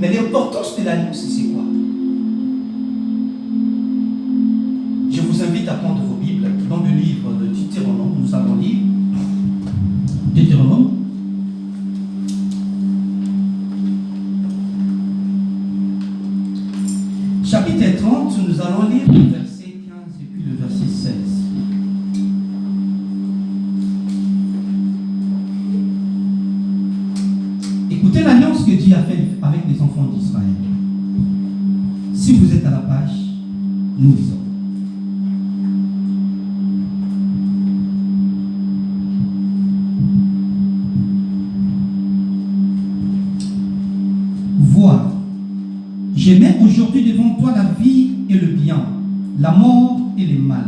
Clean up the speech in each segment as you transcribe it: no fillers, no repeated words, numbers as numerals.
Mais l'importance de l'alliance, c'est quoi? Je vous invite à prendre vos Bibles dans le livre de Deutéronome. Nous allons lire Deutéronome. Chapitre 30, nous allons lire le verset 15 et puis le verset 16. Écoutez l'alliance que Dieu a faite avec les enfants d'Israël. Si vous êtes à la page, nous lisons. Vois, je mets aujourd'hui devant toi la vie et le bien, la mort et le mal.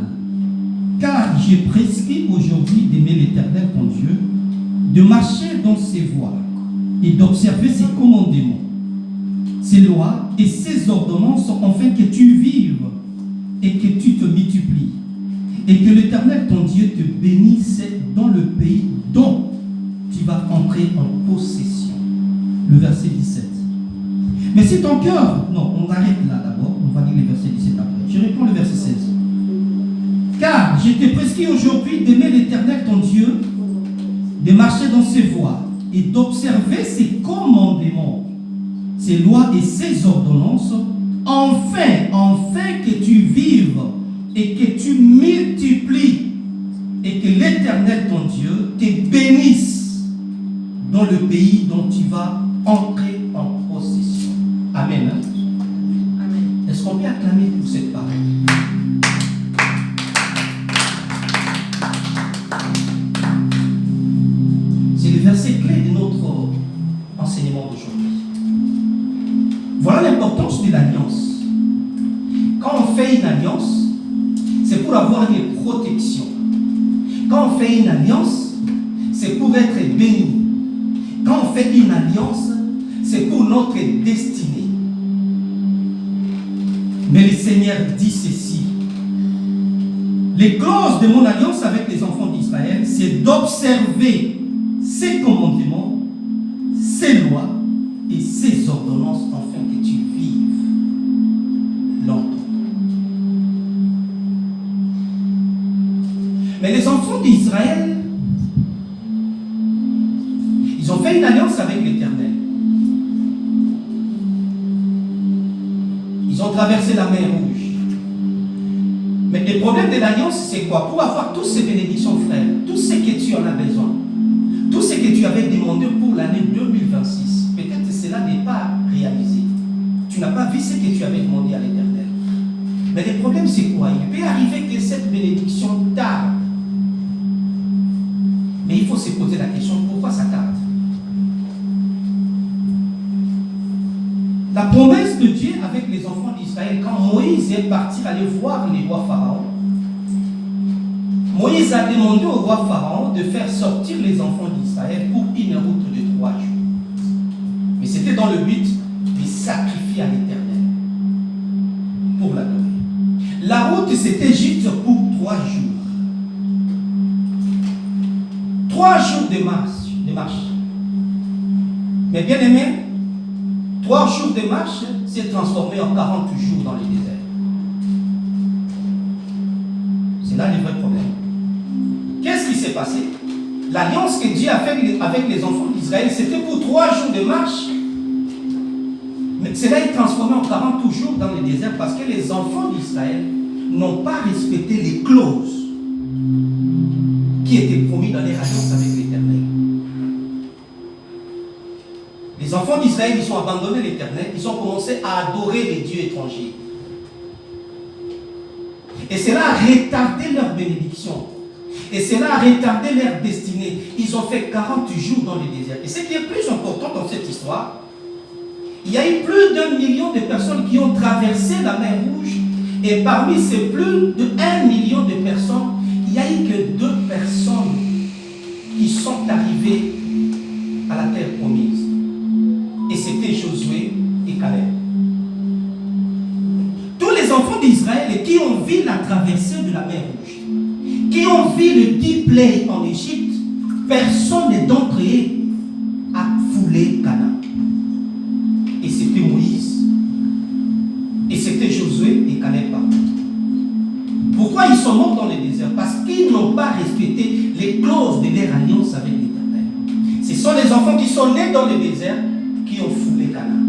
Car j'ai prescrit aujourd'hui d'aimer l'Éternel ton Dieu, de marcher dans ses voies et d'observer ses commandements, ses lois et ses ordonnances, afin que tu vives et que tu te multiplies, et que l'Éternel ton Dieu te bénisse dans le pays dont tu vas entrer en possession. Le verset 17. Mais si ton cœur... Non, on arrête là d'abord. On va lire le verset 17 après. Je reprends le verset 16. Car je t'ai prescrit aujourd'hui d'aimer l'Éternel ton Dieu, de marcher dans ses voies et d'observer ses commandements, ses lois et ses ordonnances, enfin que tu vives et que tu multiplies et que l'Éternel ton Dieu te bénisse dans le pays dont tu vas entrer en possession. Amen. Amen. Est-ce qu'on peut acclamer pour cette parole? C'est le verset clé de notre enseignement d'aujourd'hui. Voilà l'importance de l'alliance. Quand on fait une alliance, c'est pour avoir une protection. Quand on fait une alliance, c'est pour être béni. Quand on fait une alliance, c'est pour notre destinée. Mais le Seigneur dit ceci. Les clauses de mon alliance avec les enfants d'Israël, c'est d'observer ses commandements, ses lois et ses ordonnances, afin que tu vives longtemps. Mais les enfants d'Israël, ils ont fait une alliance avec l'Éternel. Ils ont traversé la mer Rouge. Mais le problème de l'alliance, c'est quoi? Pour avoir toutes ces bénédictions, frère, tout ce que tu en as besoin, tout ce que tu avais demandé pour l'année 2026, peut-être cela n'est pas réalisé. Tu n'as pas vu ce que tu avais demandé à l'Éternel. Mais le problème, c'est quoi? Il peut arriver que cette bénédiction tarde. Mais il faut se poser la question, pourquoi ça tarde? La promesse de Dieu avec les enfants d'Israël, quand Moïse est parti aller voir les rois Pharaon, Moïse a demandé au roi Pharaon de faire sortir les enfants d'Israël pour une route de 3 jours. Mais c'était dans le but de sacrifier à l'Éternel pour l'adorer. La route, c'était juste pour 3 jours. 3 jours de marche. Mais bien aimé, 3 jours de marche s'est transformé en 40 jours dans le désert. C'est là le vrai problème. Qu'est-ce qui s'est passé? L'alliance que Dieu a faite avec les enfants d'Israël, c'était pour 3 jours de marche. Mais cela est transformé en 40 jours dans le désert parce que les enfants d'Israël n'ont pas respecté les clauses qui étaient promises dans leur alliance avec l'Éternel. Les enfants d'Israël, ils ont abandonné l'Éternel, ils ont commencé à adorer les dieux étrangers. Et cela a retardé leur bénédiction. Et cela a retardé leur destinée. Ils ont fait 40 jours dans le désert. Et ce qui est plus important dans cette histoire, il y a eu plus d'1 million de personnes qui ont traversé la mer Rouge. Et parmi ces plus de 1 million de personnes, il n'y a eu que 2 personnes qui sont arrivées à la terre promise. Et c'était Josué et Caleb. Tous les enfants d'Israël qui ont vu la traversée de la mer Rouge, qui ont vu le 10 plaies en Égypte, personne d'entre eux a foulé Canaan. Et c'était c'était Josué et Caleb. Pourquoi ils sont morts dans le désert? Parce qu'ils n'ont pas respecté les clauses de leur alliance avec l'Éternel. Ce sont les enfants qui sont nés dans le désert qui ont foulé Canaan.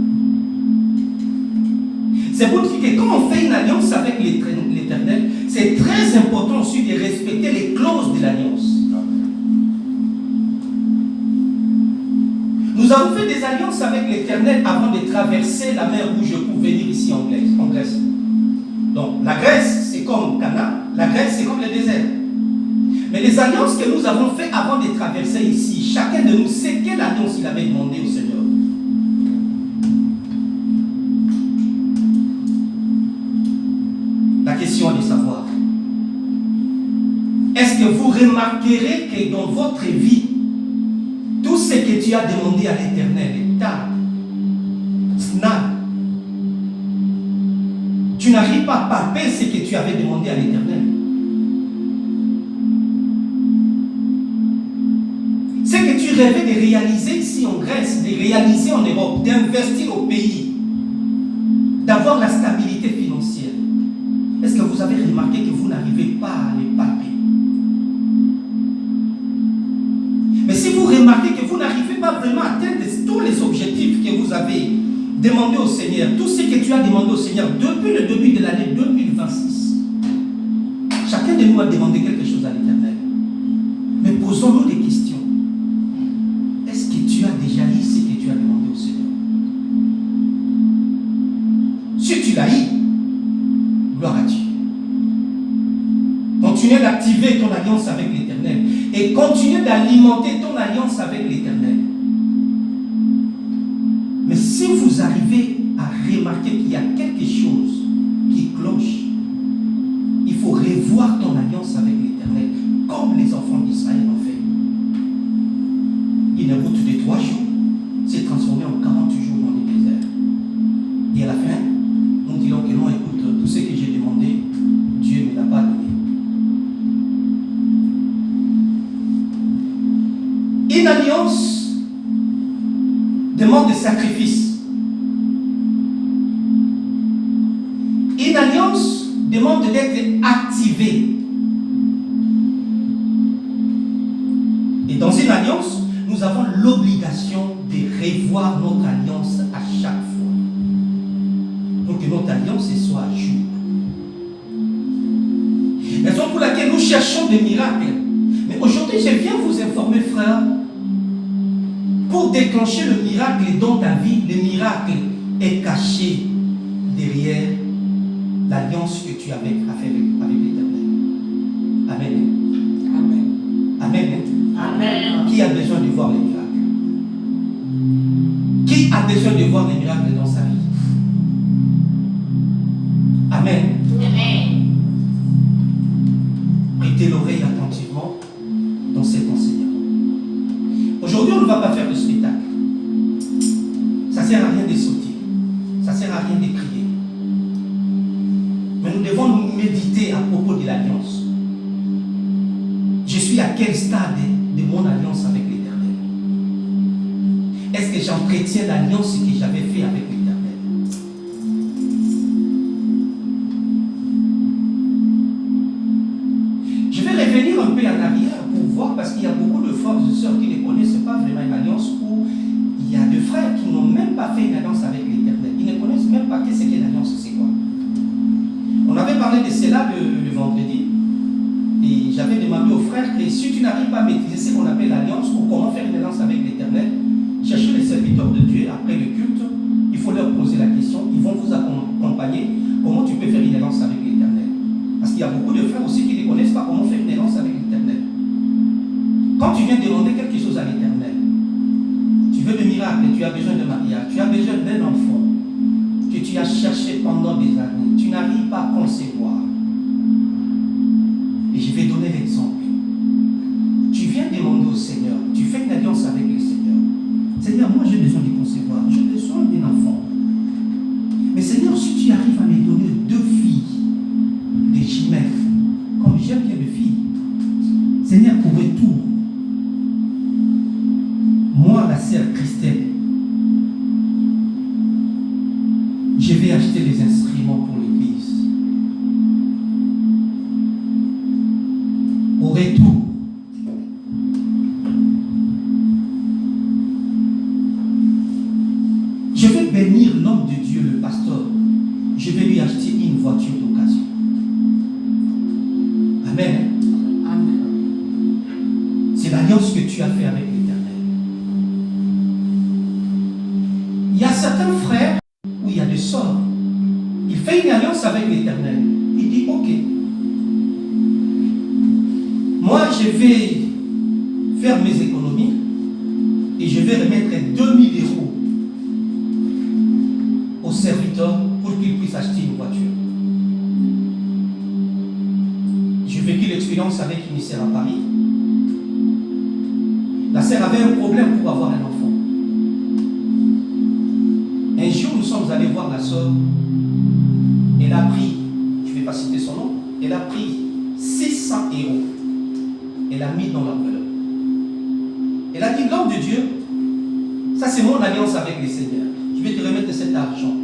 C'est pour dire que quand on fait une alliance avec l'Éternel, c'est très important aussi de respecter les clauses de l'alliance. Nous avons fait des alliances avec l'Éternel avant de traverser la mer Rouge pour venir ici en Grèce. Donc la Grèce, c'est comme Canaan, la Grèce, c'est comme le désert. Mais les alliances que nous avons faites avant de traverser ici, chacun de nous sait quelle alliance il avait demandé au Seigneur. La question est de savoir, est-ce que vous remarquerez que dans votre vie, tout ce que tu as demandé à l'Éternel est tard, snap. Tu n'arrives pas à palper ce que tu avais demandé à l'Éternel. Ce que tu rêvais de réaliser ici en Grèce, de réaliser en Europe, d'investir au pays, d'avoir la stabilité financière. Est-ce que vous avez remarqué que vous n'arrivez pas à les palper? Mais si vous remarquez que vous n'arrivez pas vraiment à atteindre tous les objectifs que vous avez demandé au Seigneur, tout ce que tu as demandé au Seigneur depuis le début de l'année 2026, chacun de nous a demandé quelque chose à l'Éternel. Mais posons-nous des questions. Est-ce que tu as déjà eu ce que tu as demandé au Seigneur? Si tu l'as eu, gloire à Dieu. Continuez d'activer ton alliance avec l'Éternel et continuez d'alimenter ton alliance avec l'Éternel. Mais si vous arrivez à remarquer qu'il y a quelque chose qui cloche, il faut revoir ton alliance avec l'Éternel, comme les enfants d'Israël ont fait. Une route de 3 jours s'est transformée en 40 jours dans le désert. Et à la fin, nous dirons que non, écoute, tout ce que j'ai demandé, Dieu ne l'a pas donné. Une alliance demande des sacrifices. Une alliance demande d'être activée. Et dans une alliance, nous avons l'obligation de revoir notre alliance à chaque fois. Pour que notre alliance soit à jour. Raison pour laquelle nous cherchons des miracles. Mais aujourd'hui, je viens vous informer, frère, pour déclencher le miracle dans ta vie, le miracle est caché derrière l'alliance que tu avais avec l'Éternel. Amen. Amen. Amen. Amen. Qui a besoin de voir les miracles? Qui a besoin de voir les miracles dans sa vie? Amen. Amen. Prêtez l'oreille attentivement dans cet enseignement. Aujourd'hui, on ne va pas faire de spectacle. Ça ne sert à rien de sauter. Ça ne sert à rien de crier. Mais nous devons nous méditer à propos de l'alliance. Je suis à quel stade de mon alliance avec l'Éternel? Est-ce que j'entretiens l'alliance que j'avais fait avec l'Éternel? Je vais revenir un peu en arrière pour voir, parce qu'il y a beaucoup de frères et sœurs qui ne connaissent pas vraiment une alliance, où il y a des frères qui n'ont même pas fait une alliance avec l'Éternel. Ils ne connaissent même pas qu'est-ce qu'une alliance, c'est quoi. On avait parlé de cela le vendredi, et j'avais demandé aux frères que si tu n'arrives pas à maîtriser ce qu'on appelle l'alliance, ou comment faire une alliance avec l'Éternel, cherchez les serviteurs de Dieu après le culte, il faut leur poser la question, ils vont vous accompagner, comment tu peux faire une alliance avec l'Éternel. Parce qu'il y a beaucoup de frères aussi qui ne connaissent pas comment faire une alliance avec l'Éternel. Quand tu viens demander quelque chose à l'Éternel, tu veux de miracle, tu as besoin de mariage, tu as besoin d'un enfant que tu as cherché pendant des années, tu n'arrives pas à concevoir. Et je vais donner l'exemple. Tu viens demander au Seigneur, tu fais une alliance avec le Seigneur. Seigneur, moi j'ai besoin de concevoir, j'ai besoin d'un enfant. Mais Seigneur, si tu arrives à me donner 2 filles, des jumelles, comme j'aime bien les filles, Seigneur, pour retour, moi, la sœur Christelle, je vais acheter les instruments pour bénir l'homme de Dieu, le pasteur. Je vais lui acheter une voiture d'occasion. Amen. Amen. C'est l'alliance que tu as fait avec l'Éternel. Il y a certains frères où il y a des sœurs. Il fait une alliance avec l'Éternel. Il dit, ok, moi je vais faire mes économies et je vais remettre 2000 € au serviteur pour qu'il puisse acheter une voiture. J'ai vécu l'expérience avec une sœur à Paris. La sœur avait un problème pour avoir un enfant. Un jour, nous sommes allés voir la sœur. Elle a pris, je ne vais pas citer son nom, elle a pris 600 €. Elle a mis dans l'enveloppe. Elle a dit, l'homme de Dieu, ça c'est mon alliance avec le Seigneur. Je vais te remettre cet argent.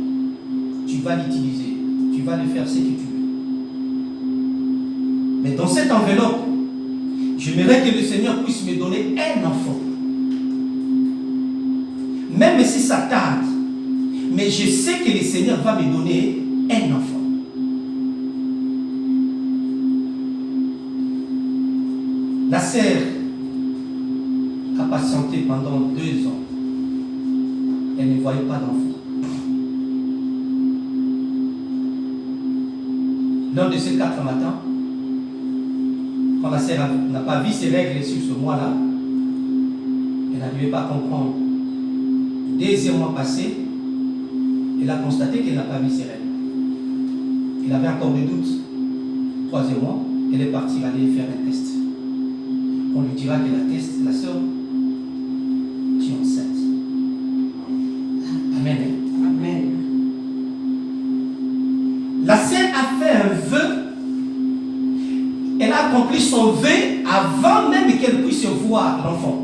Tu vas l'utiliser. Tu vas le faire ce que tu veux. Mais dans cette enveloppe, j'aimerais que le Seigneur puisse me donner un enfant. Même si ça tarde, mais je sais que le Seigneur va me donner un enfant. La sœur a patienté pendant 2 ans. Elle ne voyait pas d'enfant. L'un de ces 4 matins, quand la sœur n'a pas vu ses règles sur ce mois-là, elle n'arrivait pas à comprendre. Le 2e mois passé, elle a constaté qu'elle n'a pas vu ses règles. Elle avait encore des doutes. 3e mois, elle est partie aller faire un test. On lui dira que la sœur, tu es enceinte. Amen. Amen. La sœur a fait un vœu. Elle a accompli son vœu avant même qu'elle puisse voir l'enfant.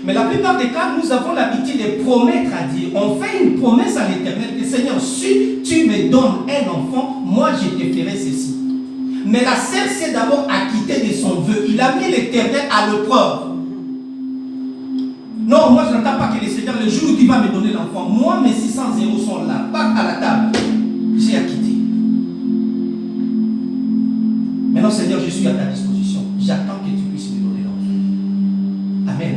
Mais la plupart des cas, nous avons l'habitude de promettre à Dieu. On fait une promesse à l'Éternel que Seigneur, si tu me donnes un enfant, moi je te ferai ceci. Mais la sœur s'est d'abord acquittée de son vœu. Il a mis l'Éternel à l'épreuve. Non, moi je n'entends pas que le Seigneur, le jour où tu vas me donner l'enfant, moi mes 600 € sont là, pas à la table. J'ai acquitté. Maintenant Seigneur, je suis à ta disposition. J'attends que tu puisses me donner l'enfant. Amen.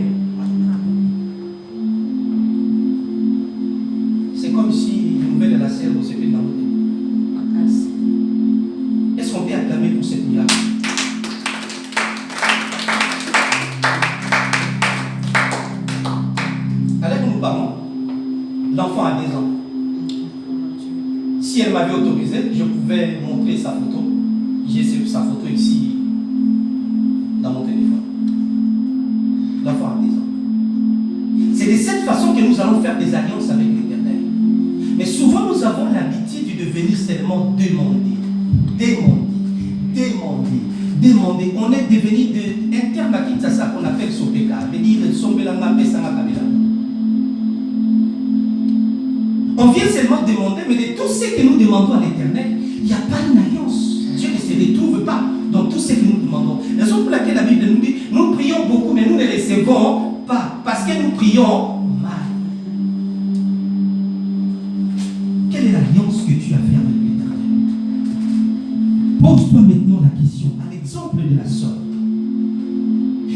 C'est comme si une nouvelle de la sœur vous s'est fait dans le thé. Est-ce qu'on peut acclamer pour cette miracle? Avec nous parents, l'enfant a 2 ans. Si elle m'avait autorisé, je pouvais montrer sa photo. J'ai sa photo ici dans mon téléphone. L'enfant a 2 ans. C'est de cette façon que nous allons faire des alliances avec l'Éternel. Mais souvent nous avons l'habitude de venir seulement demander. Demander. On est devenu un terme à Kinshasa qu'on appelle Sopeka. C'est-à-dire Sombelanga Pesanga Kabela. On vient seulement demander, mais de tout ce que nous demandons à l'Éternel, il n'y a pas une alliance. Dieu ne se retrouve pas dans tout ce que nous demandons. La raison pour laquelle la Bible nous dit, nous prions beaucoup, mais nous ne recevons pas, parce que nous prions mal. Quelle est l'alliance que tu as fait avec l'Éternel? Pose-toi maintenant la question, à l'exemple de la sœur.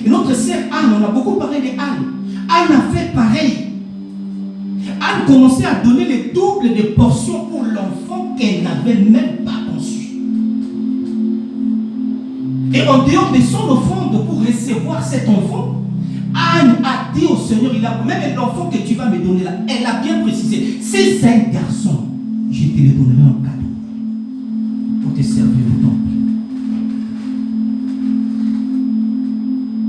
Et notre sœur Anne, on a beaucoup parlé de Anne. Anne a fait pareil. Anne commençait à donner le double de portions pour l'enfant qu'elle n'avait même pas conçu. Et en dehors de son offrande pour recevoir cet enfant, Anne a dit au Seigneur, même l'enfant que tu vas me donner là, elle a bien précisé, si c'est un garçon, je te le donnerai en cadeau pour te servir au temple.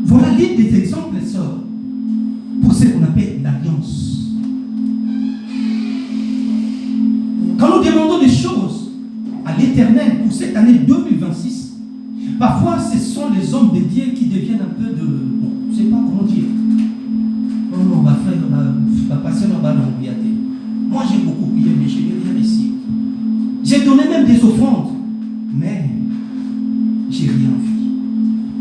Voilà l'un des exemples, sœurs, pour ce qu'on appelle l'alliance. Quand nous demandons des choses à l'Éternel pour cette année 2026, parfois ce sont les hommes de Dieu qui deviennent un peu de... Bon, je ne sais pas comment dire. Oh, on va faire, on va passer dans la mobilité. Moi j'ai beaucoup prié, mais je n'ai rien réussi. J'ai donné même des offrandes, mais j'ai rien vu.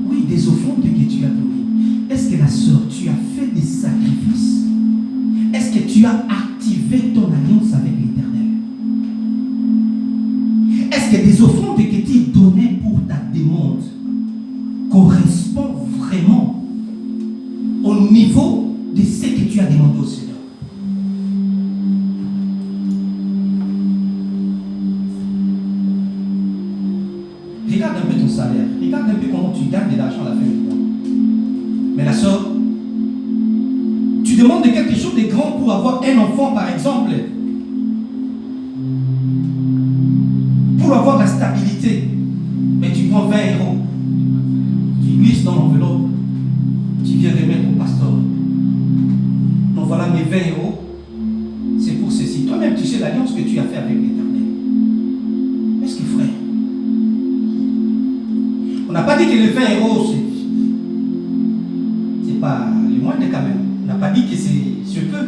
Oui, des offrandes que tu as données. Est-ce que la sœur, tu as fait des sacrifices? Est-ce que tu as activé salaire. Regarde un peu comment tu gagnes de l'argent à la fin du mois. Mais la soeur, tu demandes quelque chose de grand pour avoir un enfant, par exemple. Pour avoir la stabilité. Mais tu prends 20 euros. Tu glisses dans l'enveloppe. Tu viens remettre au pasteur. Donc voilà mes 20 euros. C'est pour ceci. Toi-même, tu sais l'alliance que tu as fait avec l'Éternel. Est-ce que frère, on n'a pas dit que les 20 euros, c'est pas le moindre quand même. On n'a pas dit que c'est peu.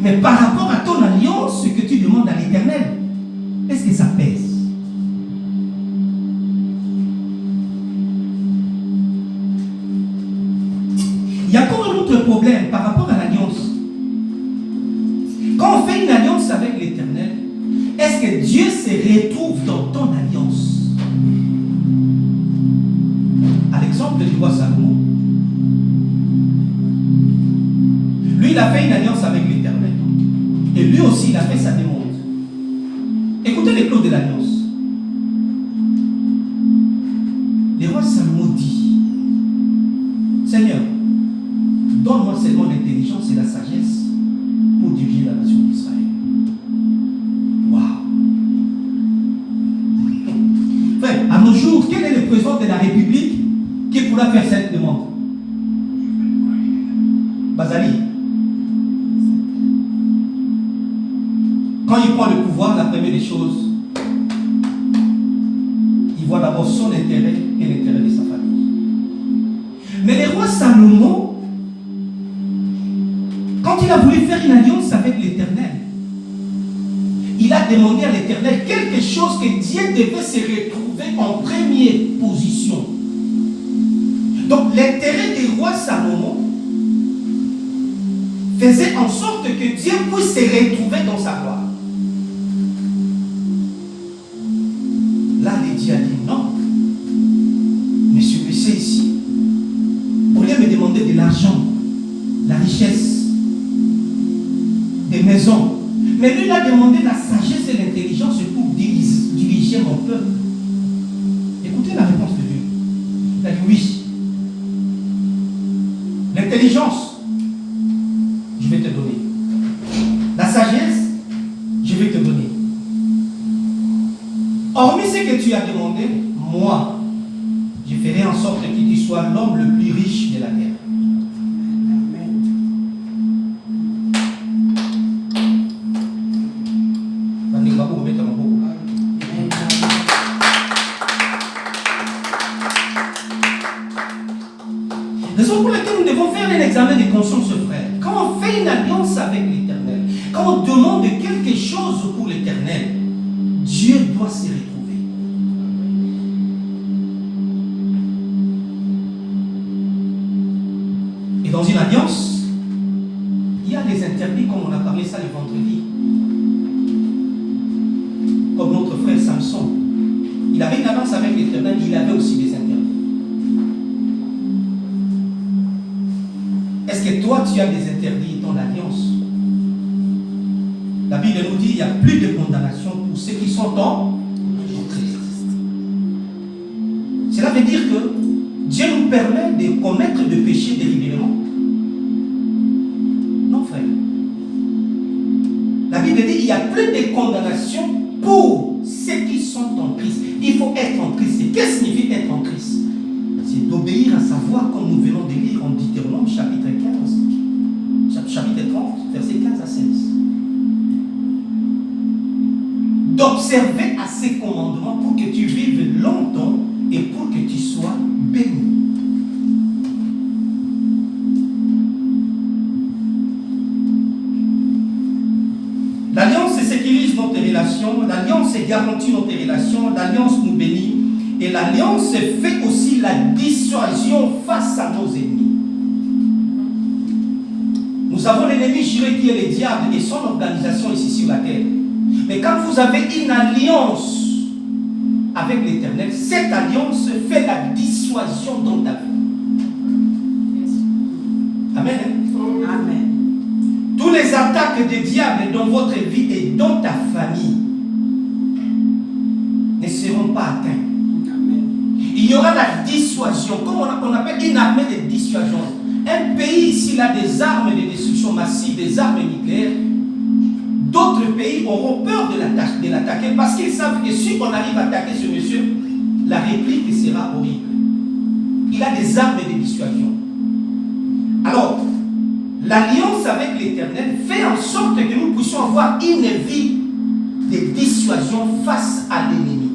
Mais par rapport à ton alliance, ce que tu demandes à l'Éternel, est-ce que ça pèse? Il y a encore un autre problème par rapport à l'alliance. Quand on fait une alliance avec l'Éternel, est-ce que Dieu se retrouve dans ton alliance? À l'exemple du roi Salomon, lui il a fait une alliance avec l'Éternel. Et lui aussi il a fait sa demande. Écoutez les clauses de l'alliance. Le roi Salomon dit, Seigneur, donne-moi seulement l'intelligence et la sagesse pour diriger la nation d'Israël. Waouh! Frère, à nos jours, quel est le président de la République qui pourra faire cette demande? Bazali. Quand il prend le pouvoir, la première des choses, il voit d'abord son intérêt et l'intérêt de sa famille. Mais le roi Salomon, quand il a voulu faire une alliance avec l'Éternel, il a demandé à l'Éternel quelque chose que Dieu devait se retrouver en première position. Donc l'intérêt du roi Salomon faisait en sorte que Dieu puisse se retrouver dans sa gloire. Là, Dieu a dit non. Monsieur, c'est ici. Au lieu de me demander de l'argent, la richesse, des maisons, mais lui il a demandé la sagesse et l'intelligence pour diriger mon peuple. Écoutez la réponse de Dieu. Il a dit oui. L'intelligence, je vais te donner. La sagesse, je vais te donner. Hormis ce que tu as demandé, moi, je ferai en sorte que tu sois l'homme le plus riche de la terre. Raison pour laquelle nous devons faire un examen de conscience, frère. Quand on fait une alliance avec l'Éternel, quand on demande quelque chose pour l'Éternel, Dieu doit se retrouver. Et dans une alliance, il y a des interdits, comme on a parlé ça le vendredi. Comme notre frère Samson. Il avait une alliance avec l'Éternel, il avait aussi des interdits. Est-ce que toi, tu as des interdits dans l'alliance? La Bible nous dit qu'il n'y a plus de condamnation pour ceux qui sont en Christ. Cela veut dire que Dieu nous permet de commettre des péchés délibérément. Non, frère. La Bible dit qu'il n'y a plus de condamnation pour ceux qui sont en Christ. Il faut être en Christ. Et qu'est-ce que signifie être en Christ? C'est d'obéir à sa voix, comme nous venons de lire en Deutéronome chapitre 15, chapitre 30, versets 15 à 16. D'observer à ses commandements pour que tu vives longtemps et pour que tu sois béni. L'alliance sécurise notre relation, l'alliance garantit notre relation, l'alliance nous bénit. Et l'alliance fait aussi la dissuasion face à nos ennemis. Nous avons l'ennemi juré qui est le diable et son organisation ici sur la terre. Mais quand vous avez une alliance avec l'Éternel, cette alliance fait la dissuasion dans ta vie. Amen. Amen. Tous les attaques des diables dans votre vie et dans ta famille ne seront pas atteints. y aura la dissuasion, comme on appelle une armée de dissuasion. Un pays, s'il a des armes de destruction massive, des armes nucléaires, d'autres pays auront peur de l'attaquer parce qu'ils savent que si on arrive à attaquer ce monsieur, la réplique sera horrible. Il a des armes de dissuasion. Alors, l'alliance avec l'Éternel fait en sorte que nous puissions avoir une vie de dissuasion face à l'ennemi.